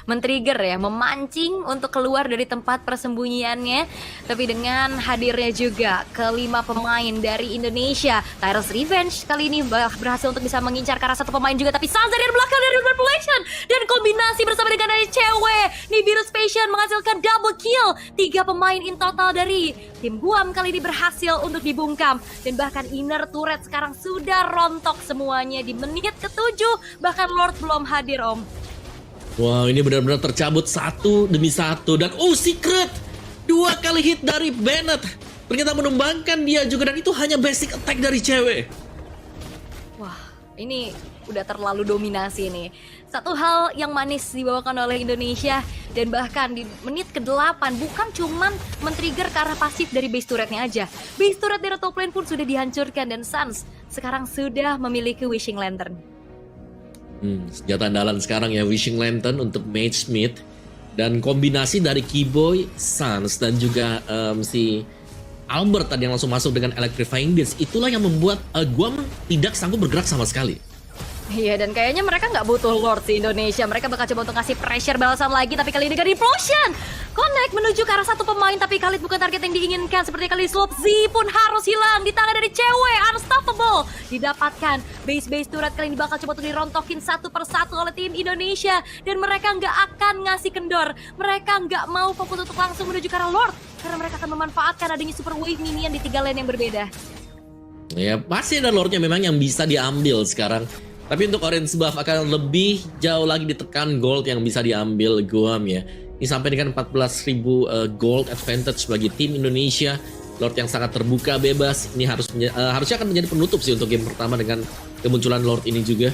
Men-trigger ya, memancing untuk keluar dari tempat persembunyiannya. Tapi dengan hadirnya juga kelima pemain dari Indonesia, Tyrus Revenge kali ini berhasil untuk bisa mengincar ke arah satu pemain juga. Tapi Sansa dari belakang dari Manipulation dan kombinasi bersama dengan dari cewek Nibiru's Passion menghasilkan double kill. 3 pemain in total dari tim Guam kali ini berhasil untuk dibungkam. Dan bahkan inner turret sekarang sudah rontok semuanya di menit ke-7. Bahkan Lord belum hadir, Om. Wow, ini benar-benar tercabut satu demi satu. Dan Secret 2 kali hit dari Bennett. Ternyata menumbangkan dia juga, dan itu hanya basic attack dari cewek. Wah, ini udah terlalu dominasi nih. Satu hal yang manis dibawakan oleh Indonesia, dan bahkan di menit ke-8 bukan cuman men-trigger ke arah pasif dari base turretnya aja. Base turret dari top lane pun sudah dihancurkan, dan Suns sekarang sudah memiliki Wishing Lantern. Senjata andalan sekarang ya, Wishing Lantern untuk Mage Smith. Dan kombinasi dari Keyboy, Suns, dan juga si Albert tadi yang langsung masuk dengan Electrifying Disc. Itulah yang membuat Guam tidak sanggup bergerak sama sekali. Iya, dan kayaknya mereka nggak butuh Lord di Indonesia. Mereka bakal coba untuk ngasih pressure balasan lagi, tapi kali ini dari Implosion connect menuju ke arah satu pemain, tapi Khalid bukan target yang diinginkan. Seperti kali Slope Z pun harus hilang di tangan dari cewek. Unstoppable didapatkan. Base turret kali ini bakal coba untuk dirontokin satu persatu oleh tim Indonesia, dan mereka nggak akan ngasih kendor. Mereka nggak mau fokus untuk langsung menuju ke arah Lord, karena mereka akan memanfaatkan adanya super wave minion di 3 lane yang berbeda. Ya, pasti ada Lordnya memang yang bisa diambil sekarang. Tapi untuk orange buff akan lebih jauh lagi ditekan gold yang bisa diambil Guam ya. Ini sampai dengan 14.000 gold advantage bagi tim Indonesia. Lord yang sangat terbuka bebas. Ini harusnya akan menjadi penutup sih untuk game pertama dengan kemunculan Lord ini juga.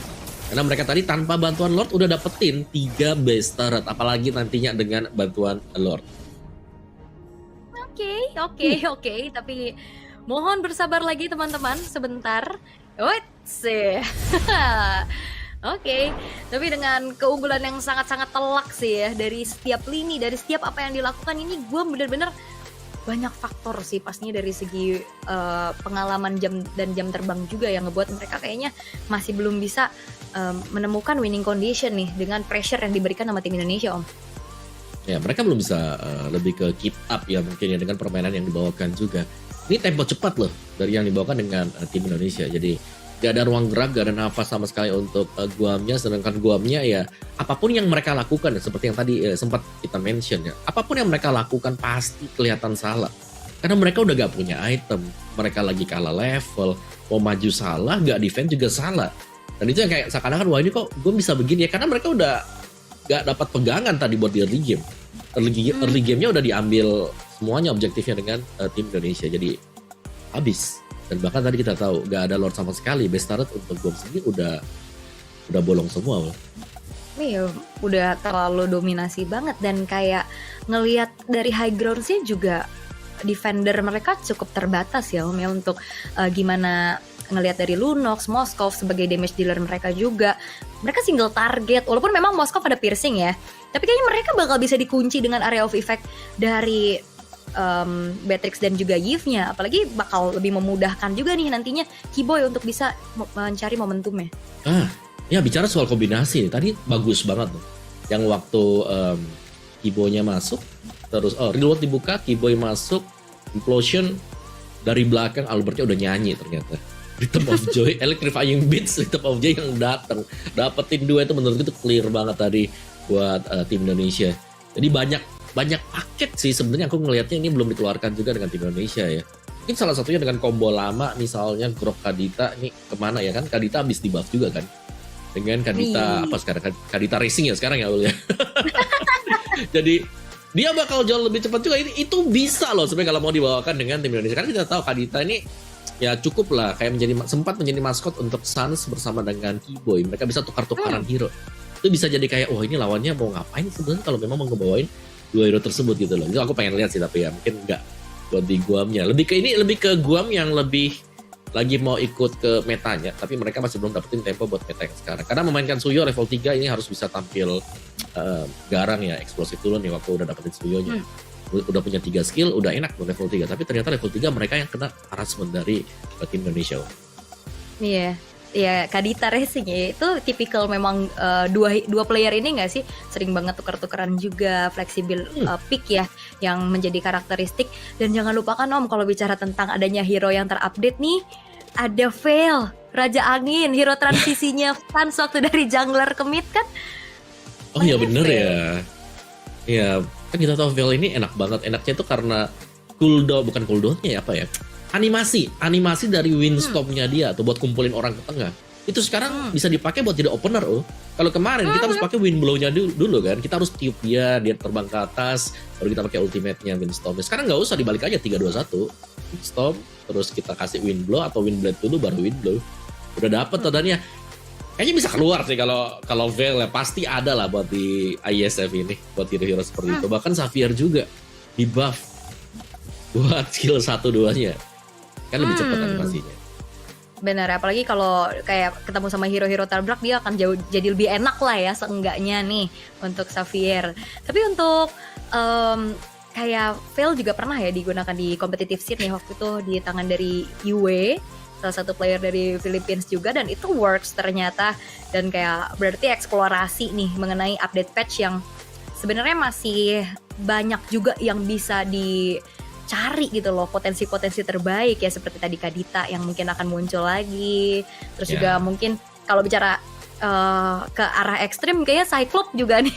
Karena mereka tadi tanpa bantuan Lord udah dapetin 3 base turret. Apalagi nantinya dengan bantuan Lord. Oke. Tapi mohon bersabar lagi teman-teman sebentar. Sih. Oke, tapi dengan keunggulan yang sangat-sangat telak sih ya dari setiap lini, dari setiap apa yang dilakukan ini, gue bener-bener banyak faktor sih pastinya dari segi pengalaman jam terbang juga yang ngebuat mereka kayaknya masih belum bisa menemukan winning condition nih dengan pressure yang diberikan sama tim Indonesia, Om. Ya, mereka belum bisa lebih ke keep up ya mungkin ya dengan permainan yang dibawakan juga. Ini tempo cepat loh dari yang dibawakan dengan tim Indonesia. Jadi gak ada ruang gerak, gak ada nafas sama sekali untuk Guamnya. Sedangkan Guamnya ya apapun yang mereka lakukan seperti yang tadi sempat kita mention ya. Apapun yang mereka lakukan pasti kelihatan salah. Karena mereka udah gak punya item. Mereka lagi kalah level. Mau maju salah, gak defend juga salah. Dan itu yang kayak seakan-akan wah ini kok gue bisa begini ya. Karena mereka udah gak dapat pegangan tadi buat di early game. Early game-nya udah diambil semuanya objektifnya dengan tim Indonesia. Jadi habis. Dan bahkan tadi kita tahu gak ada Lord sama sekali. Base turret untuk Guam sendiri udah bolong semua loh. Iya, udah terlalu dominasi banget. Dan kayak ngelihat dari high ground sih juga defender mereka cukup terbatas ya Om ya. Untuk gimana ngelihat dari Lunox, Moskov sebagai damage dealer mereka juga. Mereka single target. Walaupun memang Moskov ada piercing ya. Tapi kayaknya mereka bakal bisa dikunci dengan area of effect dari Beatrix dan juga Yves-nya. Apalagi bakal lebih memudahkan juga nih nantinya Keyboy untuk bisa mencari momentumnya. Ya bicara soal kombinasi tadi bagus banget tuh. Yang waktu Keyboy-nya masuk, terus reload dibuka, Keyboy masuk, Implosion dari belakang Albertnya udah nyanyi ternyata. Rhythm of Joy, Electrifying Beats, Rhythm of Joy yang datang. Dapetin 2 itu menurut itu clear banget tadi buat tim Indonesia. Jadi banyak paket sih sebenarnya, aku ngelihatnya ini belum dikeluarkan juga dengan tim Indonesia ya. Mungkin salah satunya dengan combo lama misalnya Grok Kadita, ini kemana ya kan, Kadita habis di buff juga kan. Dengan Kadita apa sekarang, Kadita Racing ya sekarang ya Ul ya. Jadi dia bakal jauh lebih cepat juga, itu bisa loh sebenarnya kalau mau dibawakan dengan tim Indonesia. Karena kita tahu Kadita ini ya cukup lah kayak sempat menjadi maskot untuk Suns bersama dengan Keyboy. Mereka bisa tukar-tukaran hero. Itu bisa jadi kayak, ini lawannya mau ngapain sebenarnya kalau memang mau ngebawain 2 hero tersebut gitu loh. Itu aku pengen lihat sih, tapi ya mungkin enggak buat di Guamnya. Lebih ke Guam yang lebih lagi mau ikut ke metanya, tapi mereka masih belum dapetin tempo buat meta yang sekarang. Karena memainkan Suyo level 3 ini harus bisa tampil garang ya, eksplosif dulu nih waktu udah dapetin Suyonya. Udah punya 3 skill, udah enak tuh level 3. Tapi ternyata level 3 mereka yang kena harassment dari tim Indonesia. Iya. Ya Kadita Racing ya, itu tipikal memang dua player ini nggak sih sering banget tukar-tukaran juga, fleksibel pick ya yang menjadi karakteristik. Dan jangan lupakan Om, kalau bicara tentang adanya hero yang terupdate nih, ada Veil, Raja Angin, hero transisinya Fans waktu dari jungler ke mid kan. Oh iya bener ya. Ya kan kita tahu Veil ini enak banget. Enaknya itu karena bukan cooldownnya ya, apa ya, animasi dari windstormnya dia tuh buat kumpulin orang ke tengah. Itu sekarang bisa dipakai buat jadi opener. Kalau kemarin kita harus pakai windblownya dulu kan, kita harus tiup dia terbang ke atas, baru kita pakai ultimate-nya windstorm. Sekarang nggak usah, dibalik aja 3-2-1 windstorm, terus kita kasih windblow atau windblade dulu baru windblow. Udah dapet tadanya. Kayaknya bisa keluar sih kalau Veil ya, pasti ada lah buat di ISF ini, buat hero-hero seperti itu. Bahkan Xavier juga di buff buat skill 1-2-nya. Kan lebih cepat animasinya. Benar, apalagi kalau kayak ketemu sama hero-hero tabrak, dia akan jadi lebih enak lah ya seenggaknya nih untuk Xavier. Tapi untuk kayak Veil juga pernah ya digunakan di competitive scene nih waktu itu di tangan dari Yue, salah satu player dari Philippines juga, dan itu works ternyata. Dan kayak berarti eksplorasi nih mengenai update patch yang sebenarnya masih banyak juga yang bisa cari gitu loh, potensi-potensi terbaik ya, seperti tadi Kadita yang mungkin akan muncul lagi. Terus juga mungkin kalau bicara ke arah ekstrim, kayaknya Cyclops juga nih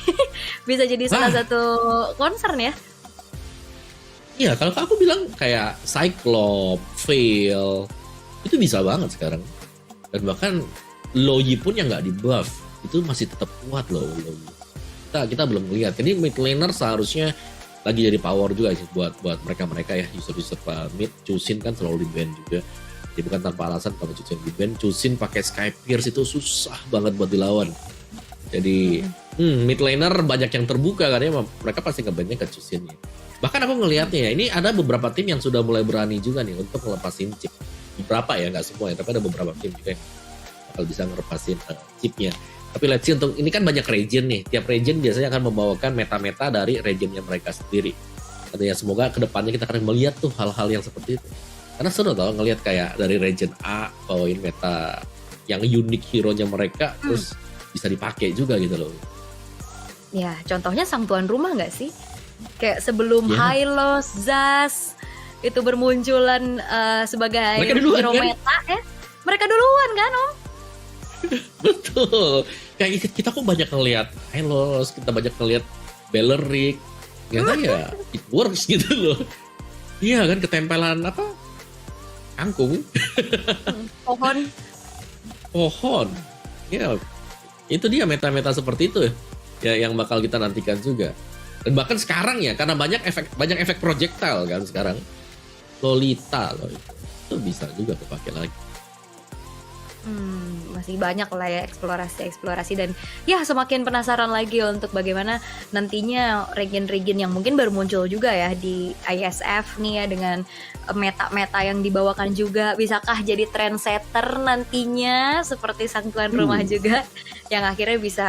bisa jadi salah satu concern ya. Iya, kalau aku bilang kayak Cyclops, Veil itu bisa banget sekarang. Dan bahkan Loyi pun yang nggak di buff itu masih tetap kuat loh Loyi. Kita belum lihat. Jadi mid laner seharusnya lagi jadi power juga sih buat mereka ya, user mid. Chusin kan selalu di ban juga, jadi bukan tanpa alasan kalau Chusin di ban. Chusin pakai Sky Pierce itu susah banget buat dilawan. Jadi mid laner banyak yang terbuka karena mereka pasti ngebannya ke Chusinnya. Bahkan aku ngelihatnya ya, ini ada beberapa tim yang sudah mulai berani juga nih untuk ngelepasin chip. Beberapa ya, nggak semua ya, tapi ada beberapa tim juga yang bakal bisa ngelepasin chipnya. Tapi let's see, untuk ini kan banyak region nih. Tiap region biasanya akan membawakan meta-meta dari regionnya mereka sendiri. Artinya semoga kedepannya kita akan melihat tuh hal-hal yang seperti itu. Karena seru tau ngelihat kayak dari region A bawain meta yang unik hero-nya mereka, terus bisa dipakai juga gitu loh. Ya, contohnya sang tuan rumah nggak sih? Kayak sebelum Hylos, Zas itu bermunculan sebagai hero meta ya. Mereka duluan kan Om? Betul. Kayak kita kok banyak ngelihat Hylos, kita banyak ngelihat Beleric. Ya, it works gitu loh. Iya kan, ketempelan apa? Kangkung. Pohon. Ya, itu dia meta-meta seperti itu ya yang bakal kita nantikan juga. Dan bahkan sekarang ya, karena banyak efek projectile kan sekarang. Lolita loh itu bisa juga kepake lagi. Masih banyak lah ya eksplorasi dan ya semakin penasaran lagi untuk bagaimana nantinya region-region yang mungkin baru muncul juga ya di ISF nih ya, dengan meta-meta yang dibawakan juga. Bisakah jadi trendsetter nantinya seperti sang tuan rumah juga yang akhirnya bisa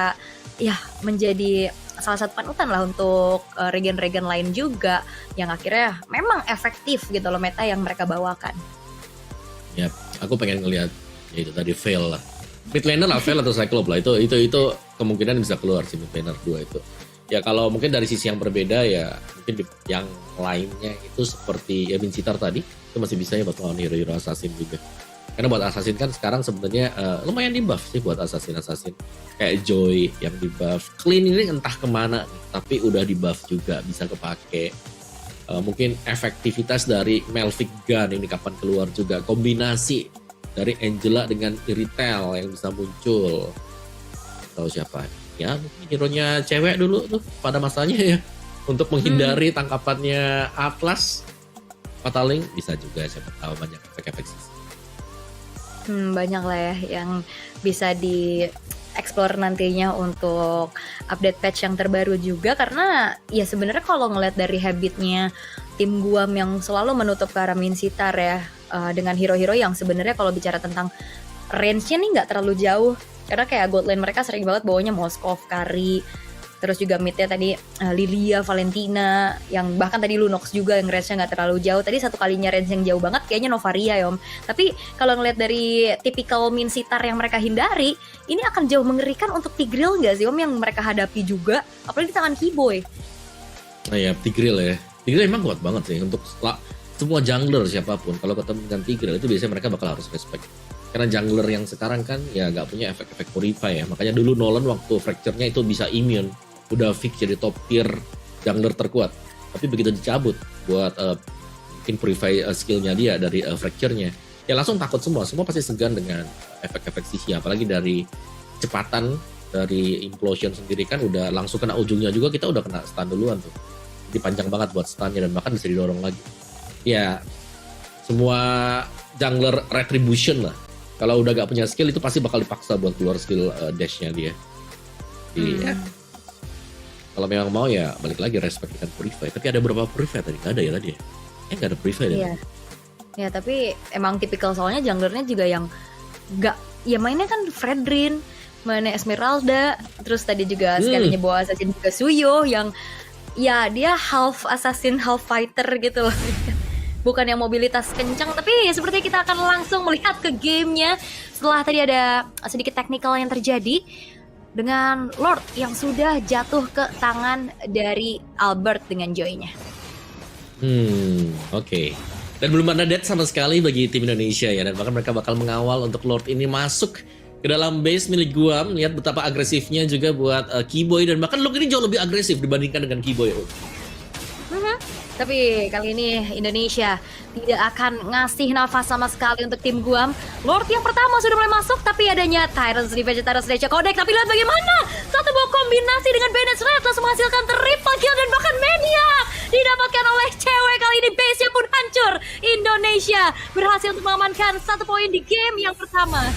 ya menjadi salah satu panutan lah untuk region-region lain juga yang akhirnya memang efektif gitu loh meta yang mereka bawakan. Ya, aku pengen ngelihat ya itu tadi Veil lah. Mid laner lah, Veil atau Cyclops lah, itu kemungkinan bisa keluar sih mid laner 2 itu. Ya kalau mungkin dari sisi yang berbeda ya mungkin yang lainnya itu seperti ya Mincitar tadi itu masih bisa ya buat lawan hero-hero assassin juga. Karena buat assassin kan sekarang sebenarnya lumayan di buff sih buat assassin kayak Joy yang di buff. Clean ini entah kemana nih, tapi udah di buff juga bisa kepake. Mungkin efektivitas dari Melvic Gun ini kapan keluar juga, kombinasi dari Angela dengan Iritel yang bisa muncul. Tahu siapa? Ya mungkin hero-nya cewek dulu tuh pada masanya ya untuk menghindari tangkapannya Atlas. Pataling bisa juga siapa tahu banyak efek-efek sisi. Banyak lah ya yang bisa di-explore nantinya untuk update patch yang terbaru juga, karena ya sebenarnya kalau ngeliat dari habitnya tim Guam yang selalu menutup ke arah Mincitar ya, dengan hero-hero yang sebenarnya kalau bicara tentang range-nya nih nggak terlalu jauh, karena kayak gold lane mereka sering banget bawanya Moskov, Kari, terus juga mid-nya tadi Lilia, Valentina, yang bahkan tadi Lunox juga yang range-nya nggak terlalu jauh. Tadi satu kalinya range yang jauh banget kayaknya Novaria ya Om. Tapi kalau ngeliat dari typical Mincitar yang mereka hindari, ini akan jauh mengerikan untuk Tigreal nggak sih Om yang mereka hadapi juga, apalagi di tangan Keyboy. Nah ya Tigreal ya, Tigreal emang kuat banget sih untuk semua jungler siapapun. Kalau ketemu dengan Tigreal itu biasanya mereka bakal harus respect. Karena jungler yang sekarang kan ya nggak punya efek-efek purify ya. Makanya dulu Nolan waktu fracture-nya itu bisa immune. Udah fix jadi top tier jungler terkuat. Tapi begitu dicabut buat mungkin purify skill-nya dia dari fracture-nya. Ya langsung takut semua. Semua pasti segan dengan efek-efek sisi. Apalagi dari kecepatan dari implosion sendiri kan udah langsung kena ujungnya juga. Kita udah kena stun duluan tuh. Jadi panjang banget buat stunnya dan bahkan bisa didorong lagi. Ya semua jungler retribution lah. Kalau udah gak punya skill itu pasti bakal dipaksa buat keluar skill dash-nya dia. Jadi ya, kalau memang mau ya balik lagi respect dengan purify. Tapi ada berapa purify tadi? Gak ada ya tadi ya? Gak ada purify deh. Iya. Ya tapi emang tipikal soalnya junglernya juga yang gak, ya mainnya kan Fredrin, mainnya Esmeralda, terus tadi juga sekalinya bawa assassin juga Suyo yang ya dia half assassin half fighter gitu loh. Bukan yang mobilitas kencang, tapi seperti kita akan langsung melihat ke gamenya setelah tadi ada sedikit technical yang terjadi dengan Lord yang sudah jatuh ke tangan dari Albert dengan Joy-nya. Oke. Dan belum ada death sama sekali bagi tim Indonesia ya, dan bahkan mereka bakal mengawal untuk Lord ini masuk ke dalam base milik Guam. Lihat betapa agresifnya juga buat Keyboy, dan bahkan Lord ini jauh lebih agresif dibandingkan dengan Keyboy. Tapi kali ini Indonesia tidak akan ngasih nafas sama sekali untuk tim Guam. Lord yang pertama sudah mulai masuk, tapi adanya Tyrant's Revenge, Tyrant's Rage Codec. Tapi lihat bagaimana satu buah kombinasi dengan Bennett Red langsung menghasilkan triple kill dan bahkan Maniac didapatkan oleh cewek. Kali ini base-nya pun hancur. Indonesia berhasil untuk mengamankan 1 poin di game yang pertama.